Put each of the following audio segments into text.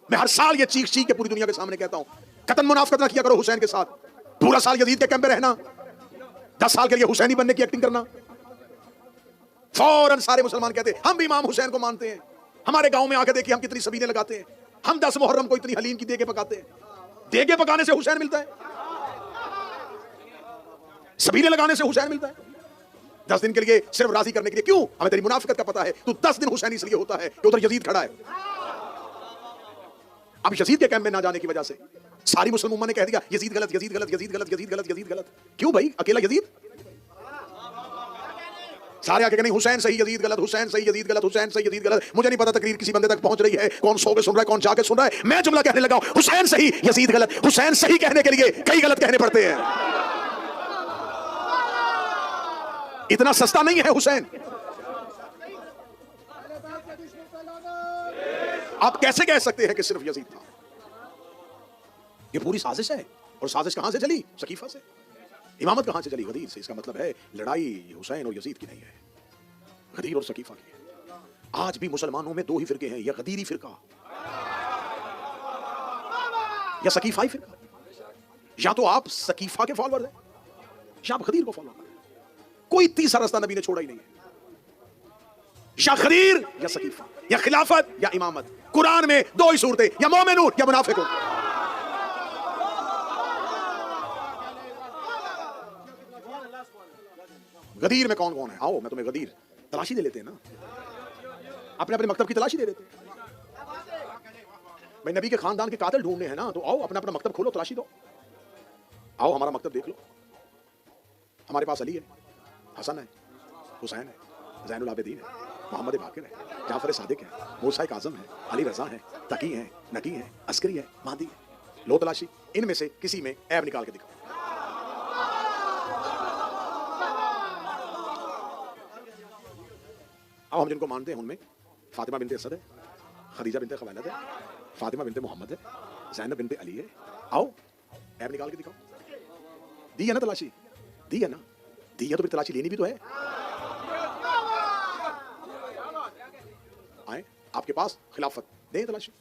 मैं हर साल ये चीख चीख के पूरी दुनिया के सामने कहता हूं, कतन मुनाफिकत ना किया करो हुसैन के साथ। पूरा साल यजीद के कैंप में रहना, 10 साल के लिए हुसैनी बनने की एक्टिंग करना, फौरन सारे मुसलमान कहते हैं हम भी इमाम हुसैन को मानते हैं। हमारे गांव में आके देखिए हम कितनी सबीने लगाते हैं, हम 10 मुहर्रम को इतनी हलीम की देगे पकाते हैं। देगे पकाने से हुसैन मिलता है, सबीने लगाने से हुसैन मिलता है। 10 दिन के लिए सिर्फ राजी करने के लिए। क्यों? हमें तेरी मुनाफिकत का पता है। तू 10 दिन हुसैन इसलिए होता है कि उधर यजीद खड़ा है। अब यजीद के कैंप में ना जाने की वजह से सारी मुस्लिम उम्मा ने कह दिया यजीद गलत, यजीद गलत, यजीद गलत, यजीद गलत, यजीद गलत। क्यों भाई? अकेला यजीद? सारे आके नहीं हुसैन सही यजीद गलत, हुसैन सही यजीद गलत, हुसैन सही यजीद गलत। मुझे नहीं पता तकरीर किसी बंदे तक पहुंच रही है, कौन सो के सुन रहा है, कौन जाके सुन रहा है। मैं जुमला कहने लगा हुसैन सही यजीद गलत। हुसैन सही कहने के लिए कई गलत कहने पड़ते हैं। इतना सस्ता नहीं है हुसैन। आप कैसे कह सकते हैं कि सिर्फ यजीद था? ये पूरी साजिश है। और साजिश कहां से चली? सकीफा से। इमामत कहां से चली? गदीर से। इसका मतलब है लड़ाई हुसैन और यजीद की नहीं है, गदीर और सकीफा की है। आज भी मुसलमानों में 2 ही फिरके हैं, या गदीरी फिरका या सकीफाई फिरका। या तो आप सकीफा के फॉलोअर हैं या आप गदीर को फॉलो करें। कोई तीसरा रास्ता नबी ने छोड़ा ही नहीं है। या गदीर या सकीफा, या खिलाफत या इमामत। कुरान में 2 ही सूरतें, या मोमिनून या मुनाफिकून। गदीर में कौन कौन है? आओ मैं तुम्हें गदीर तलाशी दे लेते हैं ना, अपने अपने मकतब की तलाशी दे देते हैं। भाई नबी के खानदान के कातिल ढूंढने हैं ना, तो आओ अपना अपना मकतब खोलो, तलाशी दो। आओ हमारा मकतब देख लो। हमारे पास अली है, हसन है, हुसैन है, ज़ैनुल आबिदीन है, मोहम्मद बाकिर है, जाफर सादिक है, मूसा काज़म है, अली रज़ा है, तकी है, नकी है, अस्करी है, महदी है। लो तलाशी, इनमें से किसी में ऐब निकाल के दिखाओ। आओ हम जिनको मानते हैं उनमें फातिमा बिनते असद है, खदीजा बिनते खवालद है, फातिमा बिनते मोहम्मद है, ज़ैनब बिनते अली है। आओ ऐब निकाल के दिखाओ। दी है ना तलाशी? दी है ना? दी है तो फिर तलाशी लेनी भी तो है। आए आपके पास खिलाफत, दें तलाशी।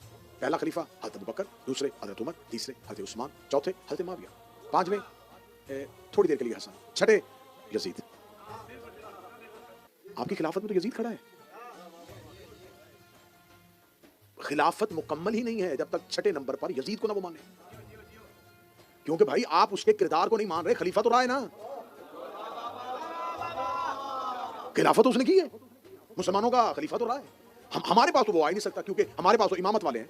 पहला खलीफा हज़रत अबू बकर, दूसरे हज़रत उमर, तीसरे हज़रत उस्मान, चौथे हज़रत मुआविया, 5वें थोड़ी देर के लिए हसन, 6ठे यजीद। आपकी खिलाफत में तो यजीद खड़ा है। खिलाफत मुकम्मल ही नहीं है जब तक 6ठे नंबर पर यजीद को ना वो माने। क्योंकि भाई आप उसके किरदार को नहीं मान रहे, खलीफा तो रहा है ना, खिलाफत तो उसने की है, मुसलमानों का खलीफा तो रहा है। हमारे पास तो वो आ ही नहीं सकता, क्योंकि हमारे पास तो इमामत वाले हैं।